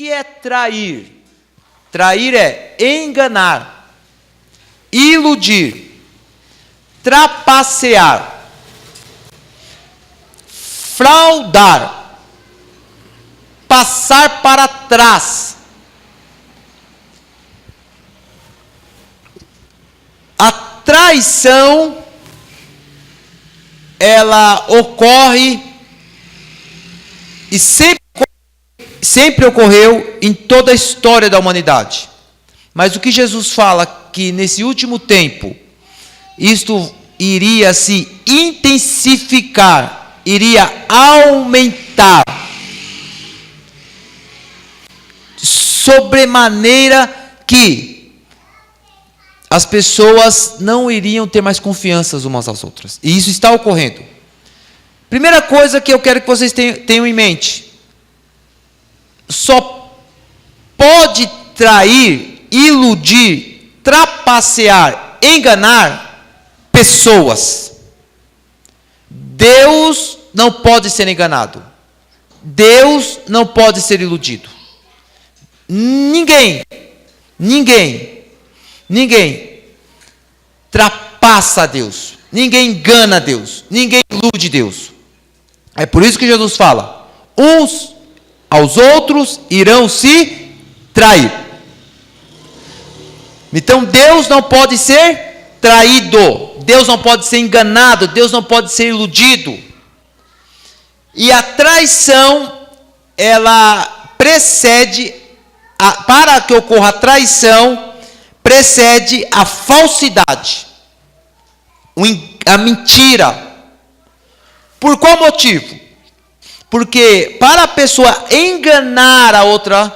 que é trair? Trair é enganar, iludir, trapacear, fraudar, passar para trás. A traição, ela ocorre e sempre ocorreu em toda a história da humanidade. Mas o que Jesus fala que nesse último tempo, isto iria se intensificar, iria aumentar, sobremaneira que as pessoas não iriam ter mais confiança umas às outras. E isso está ocorrendo. Primeira coisa que eu quero que vocês tenham em mente: só pode trair, iludir, trapacear, enganar pessoas. Deus não pode ser enganado. Deus não pode ser iludido. Ninguém trapassa a Deus. Ninguém engana a Deus. Ninguém ilude Deus. É por isso que Jesus fala: uns aos outros irão se trair. Então Deus não pode ser traído. Deus não pode ser enganado. Deus não pode ser iludido. E a traição, ela precede, para que ocorra a traição, precede a falsidade, a mentira. Por qual motivo? Porque para a pessoa enganar a outra,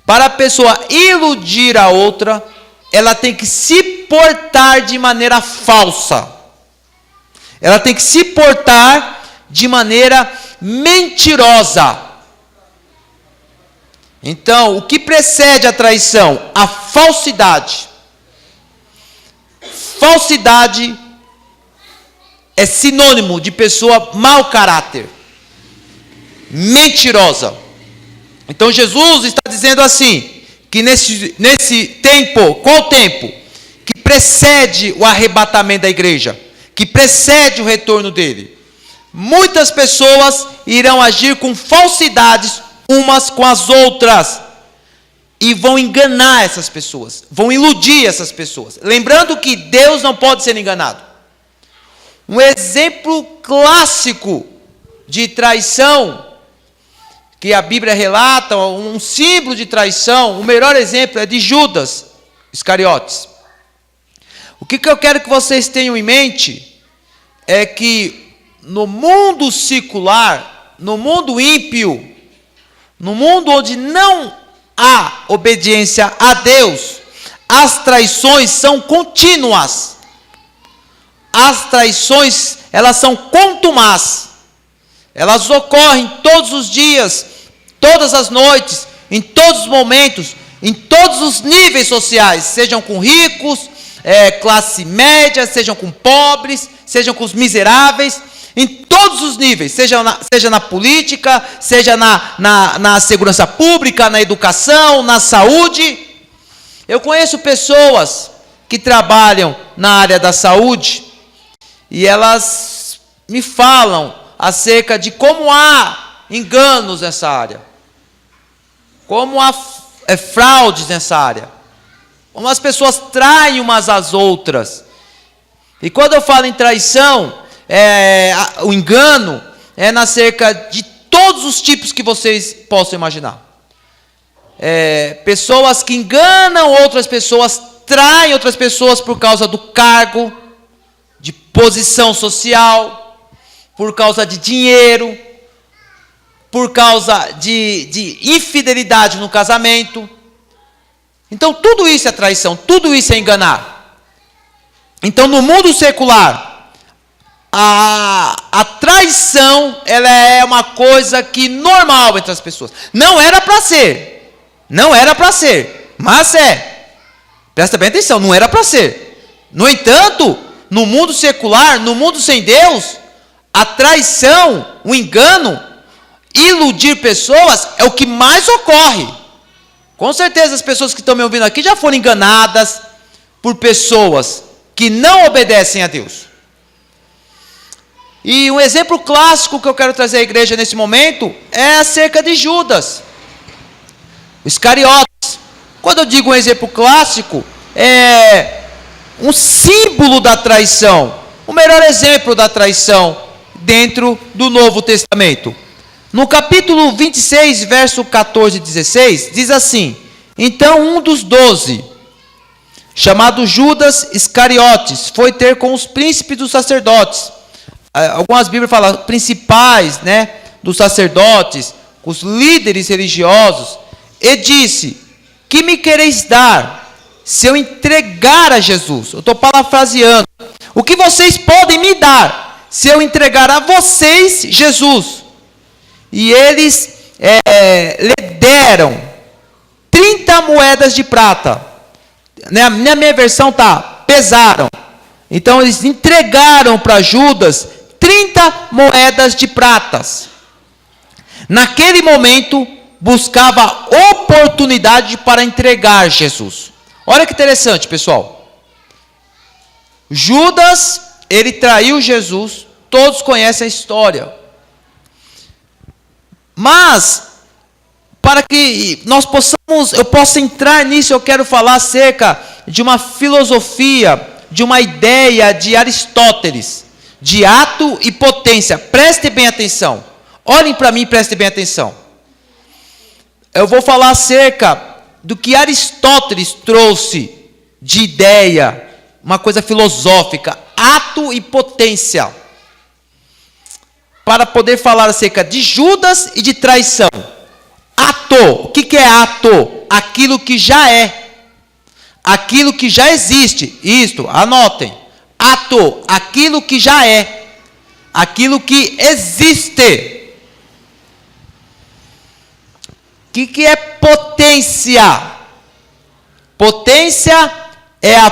para a pessoa iludir a outra, ela tem que se portar de maneira falsa. Ela tem que se portar de maneira mentirosa. Então, o que precede a traição? A falsidade. Falsidade é sinônimo de pessoa mau caráter, mentirosa. Então Jesus está dizendo assim, que nesse tempo, qual tempo? Que precede o arrebatamento da igreja, que precede o retorno dele. Muitas pessoas irão agir com falsidades umas com as outras, e vão enganar essas pessoas, vão iludir essas pessoas. Lembrando que Deus não pode ser enganado. Um exemplo clássico de traição, que a Bíblia relata, um símbolo de traição, o melhor exemplo é de Judas Iscariotes. O que eu quero que vocês tenham em mente é que no mundo secular, no mundo ímpio, no mundo onde não há obediência a Deus, as traições são contínuas. As traições, elas são contumaz. Elas ocorrem todos os dias, todas as noites, em todos os momentos, em todos os níveis sociais, sejam com ricos, classe média, sejam com pobres, sejam com os miseráveis, em todos os níveis, seja na política, seja na segurança pública, na educação, na saúde. Eu conheço pessoas que trabalham na área da saúde e elas me falam acerca de como há enganos nessa área, como há fraudes nessa área, como as pessoas traem umas às outras. E quando eu falo em traição, o engano é acerca de todos os tipos que vocês possam imaginar. Pessoas que enganam outras pessoas, traem outras pessoas por causa do cargo, de posição social, por causa de dinheiro, por causa de infidelidade no casamento. Então tudo isso é traição, tudo isso é enganar. Então no mundo secular, a traição, ela é uma coisa que normal entre as pessoas. Não era para ser, mas é. Presta bem atenção, não era para ser. No entanto, no mundo secular, no mundo sem Deus, a traição, o engano, iludir pessoas é o que mais ocorre. Com certeza as pessoas que estão me ouvindo aqui já foram enganadas por pessoas que não obedecem a Deus. E um exemplo clássico que eu quero trazer à igreja nesse momento é acerca de Judas, o Iscariotes. Quando eu digo um exemplo clássico, é um símbolo da traição, o melhor exemplo da traição dentro do Novo Testamento. No capítulo 26, verso 14 e 16, diz assim: então um dos 12, chamado Judas Iscariotes, foi ter com os príncipes dos sacerdotes. Algumas Bíblias falam principais, né, dos sacerdotes, os líderes religiosos, e disse: que me quereis dar se eu entregar a Jesus? Eu estou parafraseando. O que vocês podem me dar se eu entregar a vocês Jesus? E eles lhe deram 30 moedas de prata. Na minha versão está, pesaram. Então eles entregaram para Judas 30 moedas de pratas. Naquele momento, buscava oportunidade para entregar Jesus. Olha que interessante, pessoal. Judas, ele traiu Jesus. Todos conhecem a história. Mas, para que nós eu possa entrar nisso, eu quero falar acerca de uma filosofia, de uma ideia de Aristóteles, de ato e potência. Prestem bem atenção. Olhem para mim e prestem bem atenção. Eu vou falar acerca do que Aristóteles trouxe de ideia, uma coisa filosófica, ato e potência, para poder falar acerca de Judas e de traição. Ato, o que é ato? Aquilo que já é, aquilo que já existe. Isto, anotem. Ato, aquilo que já é, aquilo que existe. O que é potência? Potência é a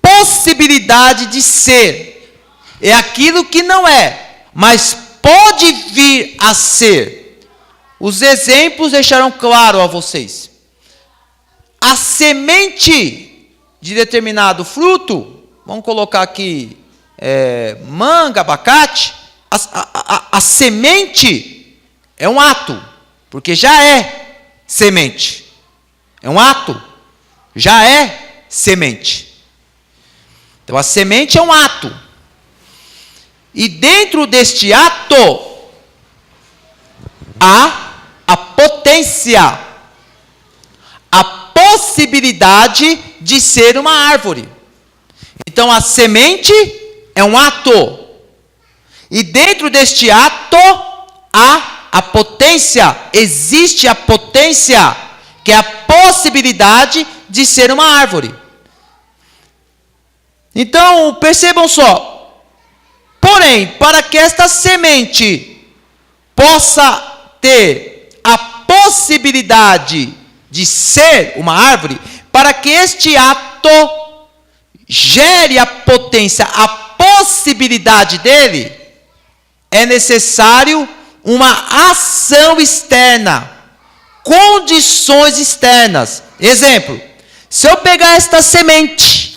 possibilidade de ser. É aquilo que não é, mas pode vir a ser. Os exemplos deixaram claro a vocês. A semente de determinado fruto, vamos colocar aqui manga, abacate, a semente é um ato, porque já é semente. É um ato, já é semente. Então a semente é um ato. E dentro deste ato, há a potência, a possibilidade de ser uma árvore. Então a semente é um ato. E dentro deste ato, há a potência, existe a potência, que é a possibilidade de ser uma árvore. Então, percebam só. Porém, para que esta semente possa ter a possibilidade de ser uma árvore, para que este ato gere a potência, a possibilidade dele, é necessário uma ação externa, condições externas. Exemplo, se eu pegar esta semente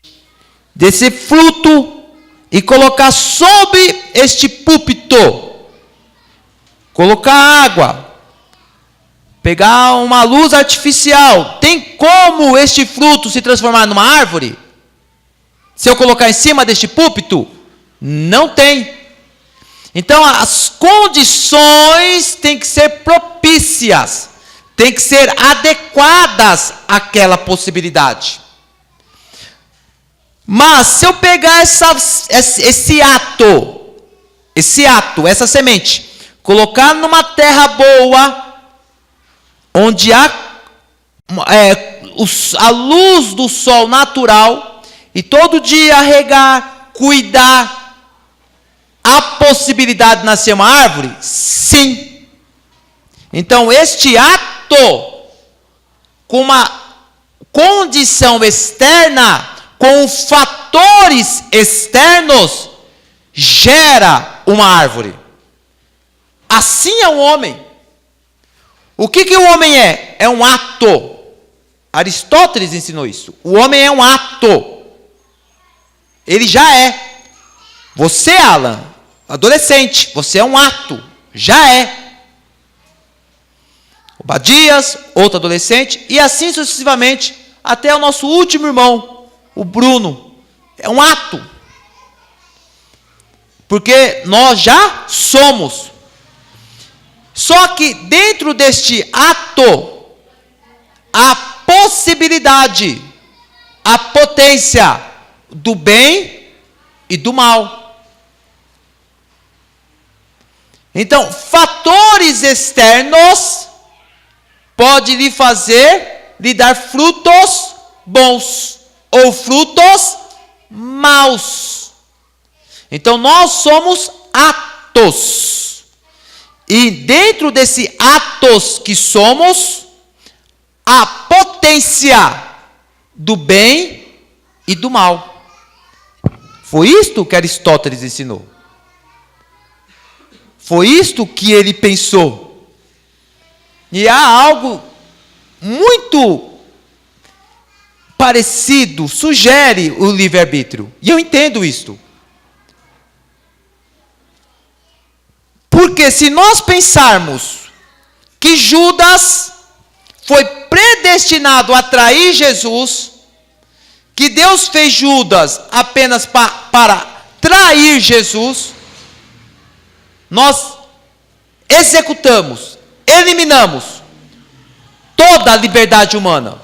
desse fruto e colocar sobre este púlpito, colocar água, pegar uma luz artificial, tem como este fruto se transformar numa árvore? Se eu colocar em cima deste púlpito? Não tem. Então, as condições têm que ser propícias, têm que ser adequadas àquela possibilidade. Mas, se eu pegar esse ato, essa semente, colocar numa terra boa, onde há a luz do sol natural, e todo dia regar, cuidar, há possibilidade de nascer uma árvore? Sim. Então, este ato, com uma condição externa, com fatores externos, gera uma árvore. Assim é o homem. O que o homem é? É um ato. Aristóteles ensinou isso. O homem é um ato. Ele já é. Você, Alan, adolescente, você é um ato. Já é. Obadias, outro adolescente, e assim sucessivamente, até o nosso último irmão, o Bruno. É um ato. Porque nós já somos. Só que dentro deste ato, a possibilidade, a potência do bem e do mal. Então, fatores externos podem lhe dar frutos bons ou frutos maus. Então, nós somos atos. E dentro desse atos que somos, a potência do bem e do mal. Foi isto que Aristóteles ensinou. Foi isto que ele pensou. E há algo muito parecido, sugere o livre-arbítrio. E eu entendo isto. Porque se nós pensarmos que Judas foi predestinado a trair Jesus, que Deus fez Judas apenas para trair Jesus, nós executamos, eliminamos toda a liberdade humana.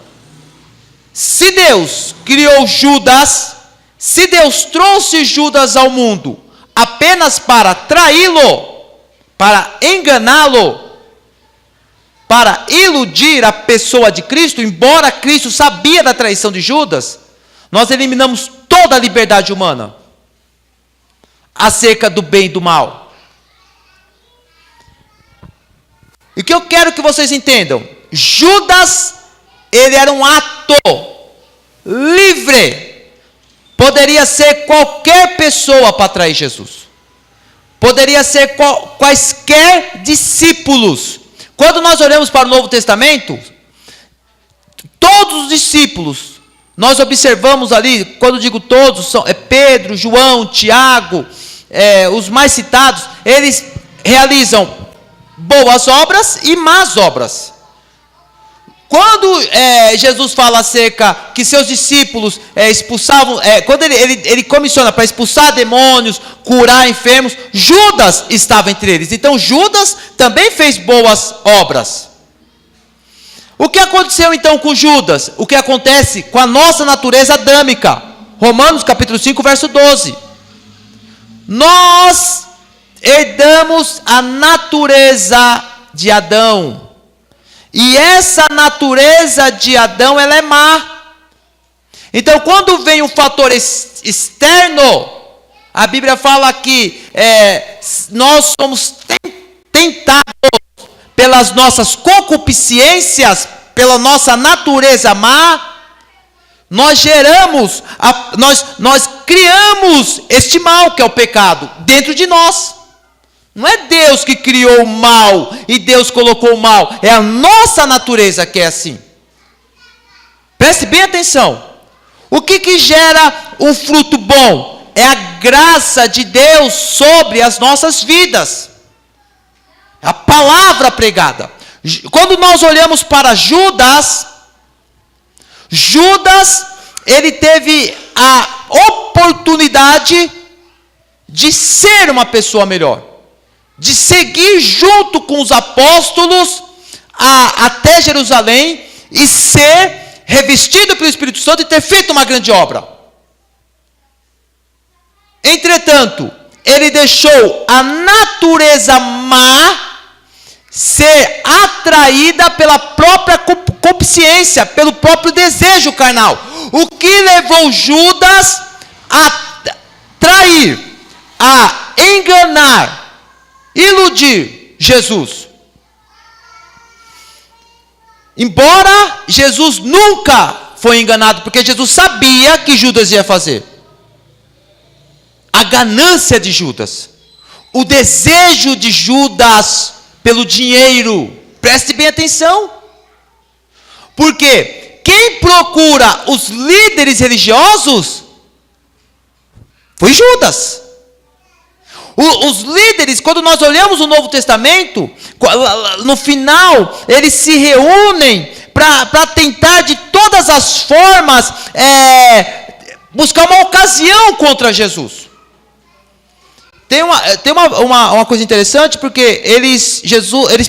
Se Deus criou Judas, se Deus trouxe Judas ao mundo apenas para traí-lo, para enganá-lo, para iludir a pessoa de Cristo, embora Cristo sabia da traição de Judas, nós eliminamos toda a liberdade humana acerca do bem e do mal. E o que eu quero que vocês entendam, Judas, ele era um ato livre. Poderia ser qualquer pessoa para trair Jesus. Poderia ser quaisquer discípulos. Quando nós olhamos para o Novo Testamento, todos os discípulos, nós observamos ali, quando digo todos, são Pedro, João, Tiago, os mais citados, eles realizam boas obras e más obras. Quando Jesus fala acerca que seus discípulos expulsavam, quando ele comissiona para expulsar demônios, curar enfermos, Judas estava entre eles. Então Judas também fez boas obras. O que aconteceu então com Judas? O que acontece com a nossa natureza adâmica? Romanos capítulo 5, verso 12. Nós herdamos a natureza de Adão. E essa natureza de Adão, ela é má. Então, quando vem um fator externo, a Bíblia fala que nós somos tentados pelas nossas concupiscências, pela nossa natureza má, nós geramos, nós criamos este mal que é o pecado dentro de nós. Não é Deus que criou o mal e Deus colocou o mal. É a nossa natureza que é assim. Preste bem atenção. O que gera um fruto bom? É a graça de Deus sobre as nossas vidas. A palavra pregada. Quando nós olhamos para Judas, ele teve a oportunidade de ser uma pessoa melhor. De seguir junto com os apóstolos até Jerusalém e ser revestido pelo Espírito Santo e ter feito uma grande obra. Entretanto, ele deixou a natureza má ser atraída pela própria concupiscência, pelo próprio desejo carnal. O que levou Judas a trair, a enganar, iludir Jesus. Embora Jesus nunca foi enganado, porque Jesus sabia que Judas ia fazer. A ganância de Judas, o desejo de Judas pelo dinheiro, preste bem atenção. Porque quem procura os líderes religiosos foi Judas. Os líderes, quando nós olhamos o Novo Testamento, no final, eles se reúnem para tentar de todas as formas buscar uma ocasião contra Jesus. Tem uma coisa interessante, porque eles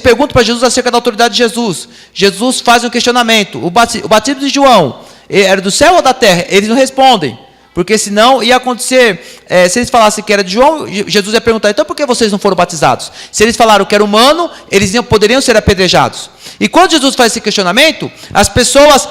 perguntam para Jesus acerca da autoridade de Jesus. Jesus faz um questionamento. O batismo de João era do céu ou da terra? Eles não respondem. Porque senão ia acontecer, se eles falassem que era de João, Jesus ia perguntar, então por que vocês não foram batizados? Se eles falaram que era humano, eles poderiam ser apedrejados. E quando Jesus faz esse questionamento, as pessoas,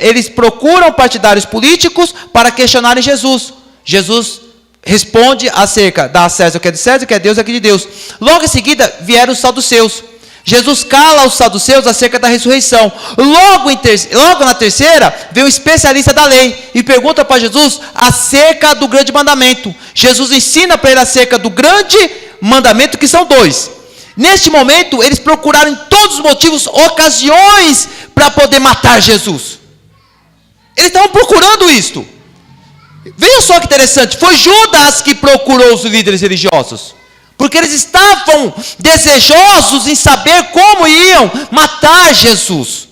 eles procuram partidários políticos para questionarem Jesus. Jesus responde acerca da César o que é de César, o que é Deus o que é de Deus. Logo em seguida vieram os saduceus. Jesus cala os saduceus acerca da ressurreição. Logo na terceira, vem um especialista da lei e pergunta para Jesus acerca do grande mandamento. Jesus ensina para ele acerca do grande mandamento, que são 2. Neste momento, eles procuraram em todos os motivos, ocasiões para poder matar Jesus. Eles estavam procurando isto. Veja só que interessante, foi Judas que procurou os líderes religiosos. Porque eles estavam desejosos em saber como iam matar Jesus.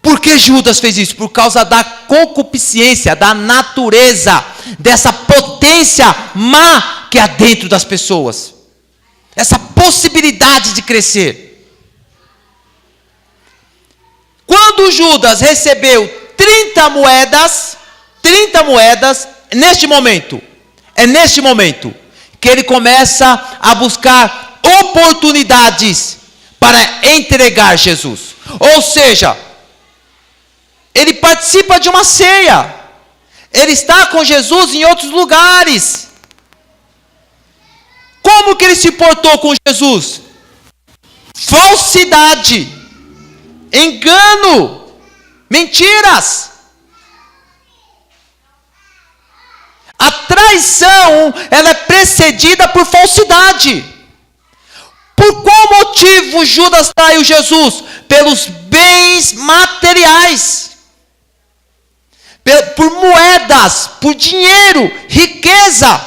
Por que Judas fez isso? Por causa da concupiscência, da natureza, dessa potência má que há dentro das pessoas. Essa possibilidade de crescer. Quando Judas recebeu 30 moedas, é neste momento, que ele começa a buscar oportunidades para entregar Jesus. Ou seja, ele participa de uma ceia. Ele está com Jesus em outros lugares. Como que ele se portou com Jesus? Falsidade, engano, mentiras. A traição, ela é precedida por falsidade. Por qual motivo Judas traiu Jesus? Pelos bens materiais. Por moedas, por dinheiro, riqueza.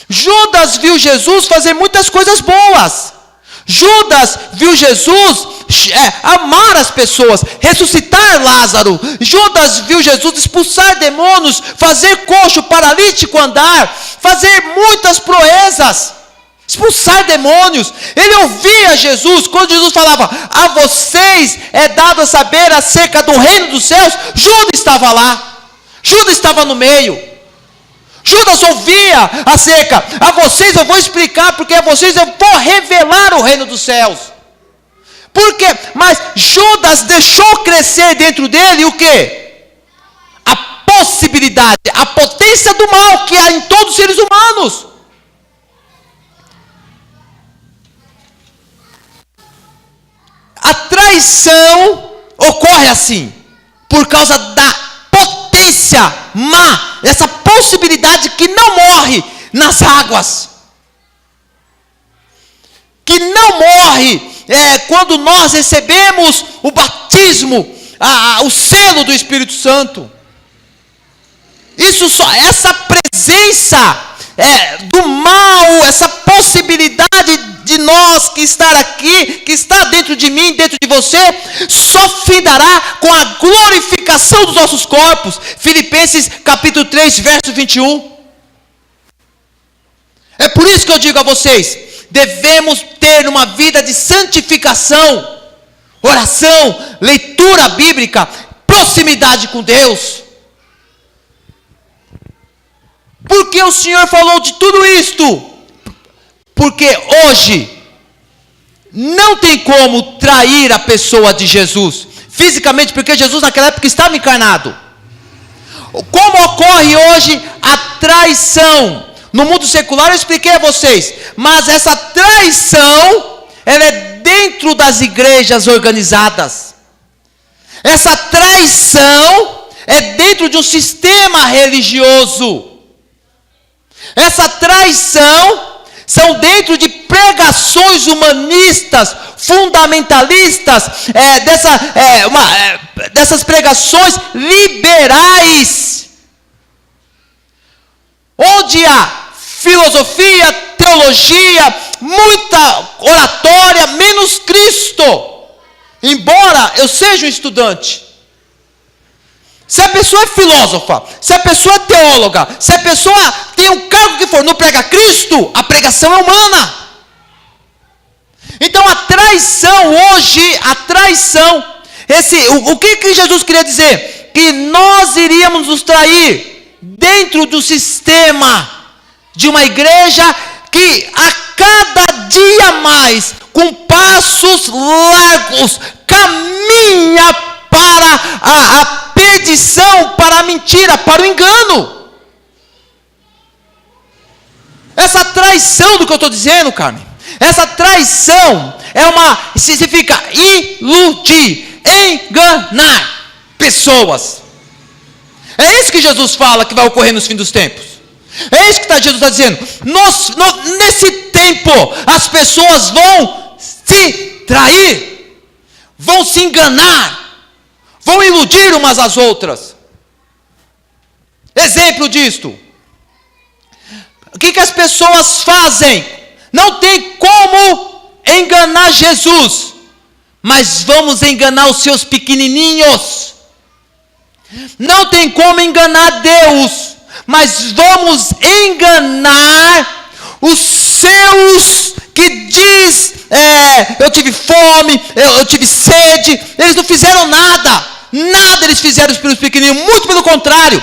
Judas viu Jesus fazer muitas coisas boas. Judas viu Jesus amar as pessoas, ressuscitar Lázaro. Judas viu Jesus expulsar demônios, fazer coxo, paralítico andar, fazer muitas proezas, expulsar demônios. Ele ouvia Jesus, quando Jesus falava, a vocês é dado a saber acerca do reino dos céus. Judas estava lá, Judas estava no meio. Judas ouvia acerca, a vocês eu vou explicar, porque a vocês eu vou revelar o reino dos céus. Por quê? Mas Judas deixou crescer dentro dele o quê? A possibilidade, a potência do mal que há em todos os seres humanos. A traição ocorre assim, por causa da potência má, essa possibilidade que não morre nas águas, que não morre quando nós recebemos o batismo, o selo do Espírito Santo. Essa presença do mal, essa possibilidade de nós que estar aqui, que está dentro de mim, dentro de você, só findará com a glorificação dos nossos corpos. Filipenses capítulo 3, verso 21. É por isso que eu digo a vocês, devemos ter uma vida de santificação, oração, leitura bíblica, proximidade com Deus. Por que o Senhor falou de tudo isto? Porque hoje não tem como trair a pessoa de Jesus fisicamente, porque Jesus naquela época estava encarnado. Como ocorre hoje a traição? No mundo secular eu expliquei a vocês, mas essa traição, ela é dentro das igrejas organizadas. Essa traição é dentro de um sistema religioso. Essa traição são dentro de pregações humanistas, fundamentalistas, dessas pregações liberais, onde há filosofia, teologia, muita oratória, menos Cristo. Embora eu seja um estudante, se a pessoa é filósofa, se a pessoa é teóloga, se a pessoa tem um cargo que for, não prega Cristo, a pregação é humana. Então a traição hoje, o que Jesus queria dizer? Que nós iríamos nos trair dentro do sistema de uma igreja que a cada dia mais, com passos largos, caminha para a perdição, para a mentira, para o engano. Essa traição do que eu estou dizendo, Carmen, essa traição significa iludir, enganar pessoas. É isso que Jesus fala que vai ocorrer nos fins dos tempos. É isso que Jesus está dizendo. Nesse tempo, as pessoas vão se trair, vão se enganar, vão iludir umas às outras. Exemplo disto. O que as pessoas fazem? Não tem como enganar Jesus, mas vamos enganar os seus pequenininhos. Não tem como enganar Deus, mas vamos enganar os seus que diz, eu tive fome, eu tive sede. Eles não fizeram nada eles fizeram pelos pequeninos, muito pelo contrário.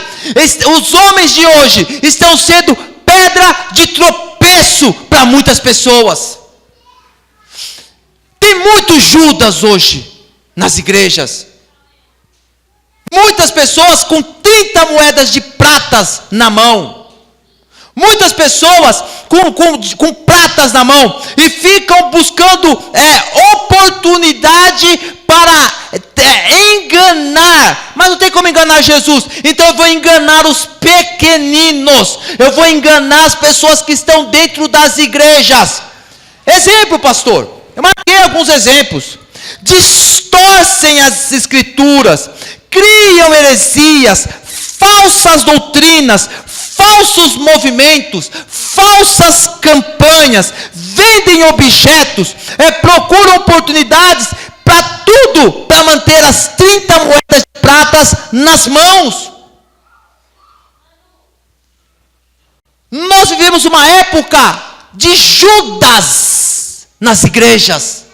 Os homens de hoje estão sendo pedra de tropeço para muitas pessoas. Tem muitos Judas hoje nas igrejas. Muitas pessoas com 30 moedas de pratas na mão. Muitas pessoas com pratas na mão e ficam buscando oportunidade para enganar. Mas não tem como enganar Jesus. Então eu vou enganar os pequeninos. Eu vou enganar as pessoas que estão dentro das igrejas. Exemplo, pastor. Eu marquei alguns exemplos. Distorcem as escrituras, criam heresias, falsas doutrinas, falsos movimentos, falsas campanhas, vendem objetos, procuram oportunidades para tudo, para manter as 30 moedas de pratas nas mãos. Nós vivemos uma época de Judas nas igrejas.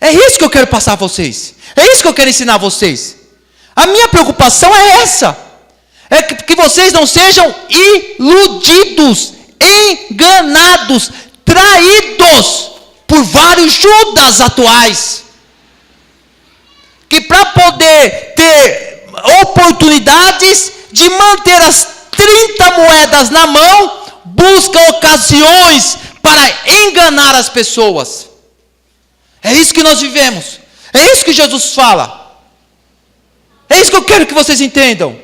É isso que eu quero passar a vocês. É isso que eu quero ensinar a vocês. A minha preocupação é essa. É que vocês não sejam iludidos, enganados, traídos por vários Judas atuais. Que para poder ter oportunidades de manter as 30 moedas na mão, buscam ocasiões para enganar as pessoas. É isso que nós vivemos. É isso que Jesus fala. É isso que eu quero que vocês entendam.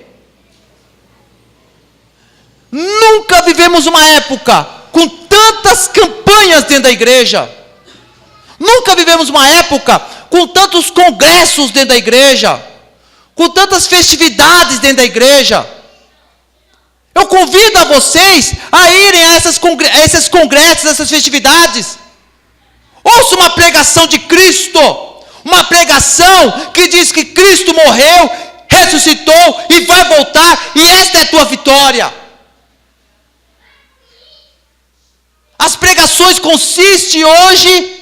Nunca vivemos uma época com tantas campanhas dentro da igreja. Nunca vivemos uma época com tantos congressos dentro da igreja, com tantas festividades dentro da igreja. Eu convido a vocês a irem a esses congressos, essas festividades. Ouça uma pregação de Cristo, uma pregação que diz que Cristo morreu, ressuscitou e vai voltar, e esta é a tua vitória. As pregações consistem hoje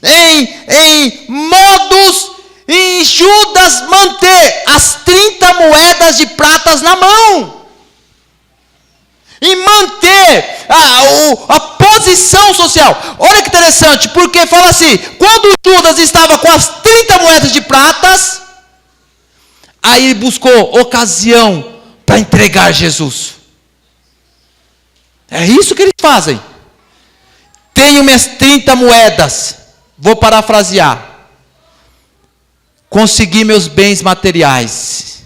em modos, em Judas manter as 30 moedas de pratas na mão. E manter a posição social. Olha que interessante, porque fala assim, quando Judas estava com as 30 moedas de pratas, aí ele buscou ocasião para entregar Jesus. É isso que eles fazem. Tenho minhas 30 moedas, vou parafrasear. Consegui meus bens materiais.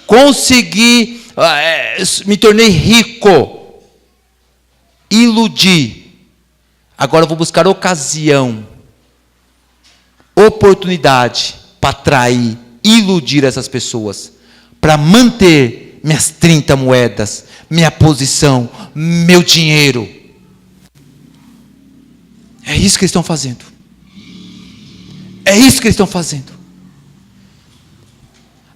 Consegui, me tornei rico. iludir. Agora eu vou buscar ocasião, oportunidade para atrair, iludir essas pessoas, para manter minhas 30 moedas, minha posição, meu dinheiro. É isso que eles estão fazendo. É isso que eles estão fazendo.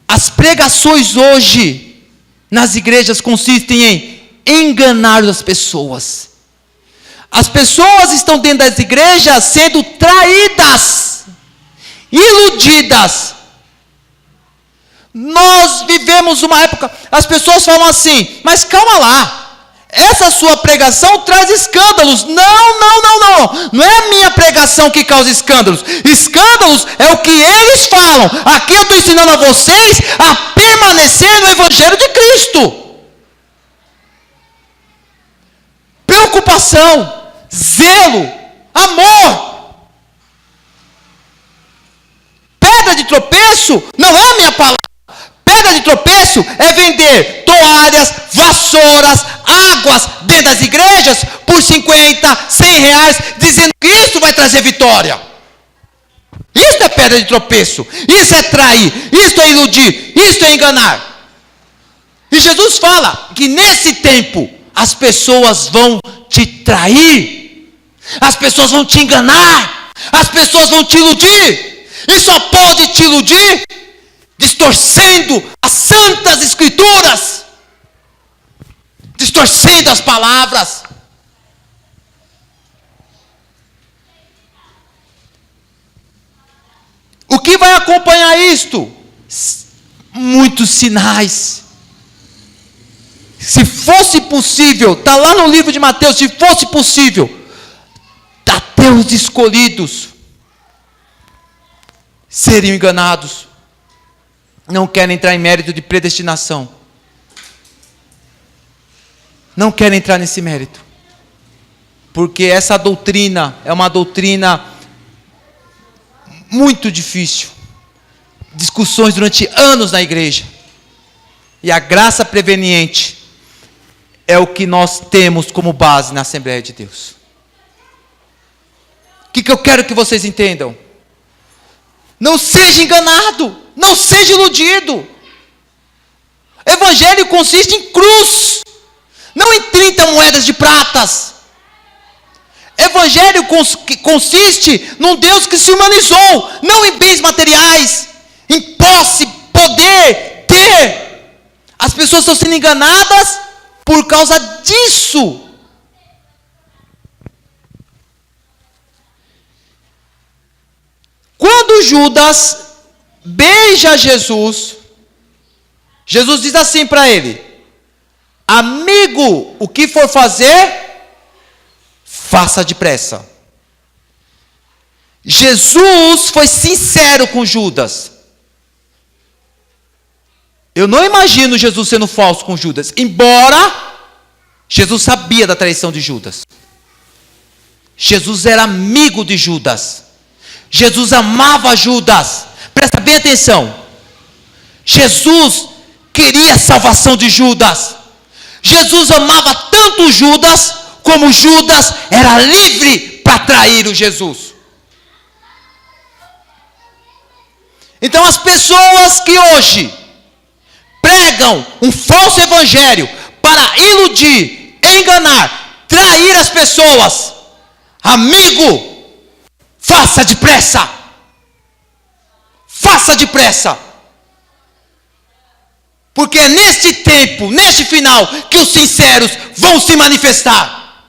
As pregações hoje nas igrejas consistem em enganar as pessoas. As pessoas estão dentro das igrejas sendo traídas, iludidas. Nós vivemos uma época, as pessoas falam assim, mas calma lá, essa sua pregação traz escândalos. Não é a minha pregação que causa escândalos. Escândalos é o que eles falam. Aqui eu estou ensinando a vocês a permanecer no Evangelho de Cristo. Preocupação, zelo, amor. Pedra de tropeço não é a minha palavra. Pedra de tropeço é vender toalhas, vassouras, águas dentro das igrejas por 50, 100 reais, dizendo que isso vai trazer vitória. Isso é pedra de tropeço. Isso é trair. Isso é iludir. Isso é enganar. E Jesus fala que nesse tempo as pessoas vão te trair. As pessoas vão te enganar. As pessoas vão te iludir. E só pode te iludir distorcendo as santas escrituras, distorcendo as palavras. O que vai acompanhar isto? Muitos sinais. Se fosse possível, está lá no livro de Mateus, se fosse possível, até os escolhidos seriam enganados. Não querem entrar em mérito de predestinação. Não querem entrar nesse mérito. Porque essa doutrina é uma doutrina muito difícil. Discussões durante anos na igreja. E a graça preveniente é o que nós temos como base na Assembleia de Deus. O que eu quero que vocês entendam? Não seja enganado. Não seja iludido. Evangelho consiste em cruz, não em 30 moedas de pratas. Evangelho consiste num Deus que se humanizou, não em bens materiais, em posse, poder, ter. As pessoas estão sendo enganadas por causa disso. Quando Judas beija Jesus, Jesus diz assim para ele: amigo, o que for fazer, faça depressa. Jesus foi sincero com Judas. Eu não imagino Jesus sendo falso com Judas, embora Jesus sabia da traição de Judas. Jesus era amigo de Judas. Jesus amava Judas. Presta bem atenção. Jesus queria a salvação de Judas. Jesus amava tanto Judas, como Judas era livre para trair o Jesus. Então as pessoas que hoje pregam um falso evangelho para iludir, enganar, trair as pessoas, amigo, faça depressa. Faça depressa. Porque é neste tempo, neste final, que os sinceros vão se manifestar.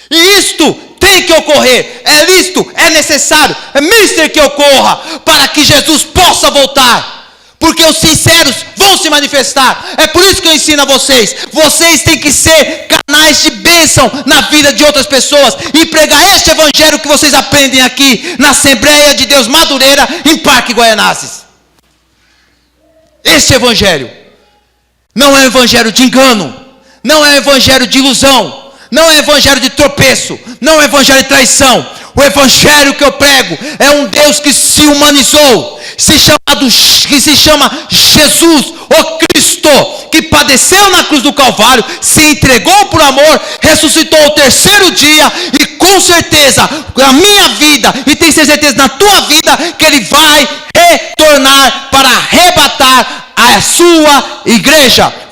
E isto tem que ocorrer. É necessário, é mister que ocorra, para que Jesus possa voltar. Porque os sinceros vão se manifestar. É por isso que eu ensino a vocês. Vocês têm que ser canais de bênção na vida de outras pessoas. E pregar este evangelho que vocês aprendem aqui na Assembleia de Deus Madureira, em Parque Guaianazes. Este evangelho não é um evangelho de engano. Não é um evangelho de ilusão. Não é um evangelho de tropeço. Não é um evangelho de traição. O evangelho que eu prego é um Deus que se humanizou, que se chama Jesus, o Cristo, que padeceu na cruz do Calvário, se entregou por amor, ressuscitou ao terceiro dia, e com certeza, na minha vida, e tem certeza na tua vida, que Ele vai retornar para arrebatar a sua igreja.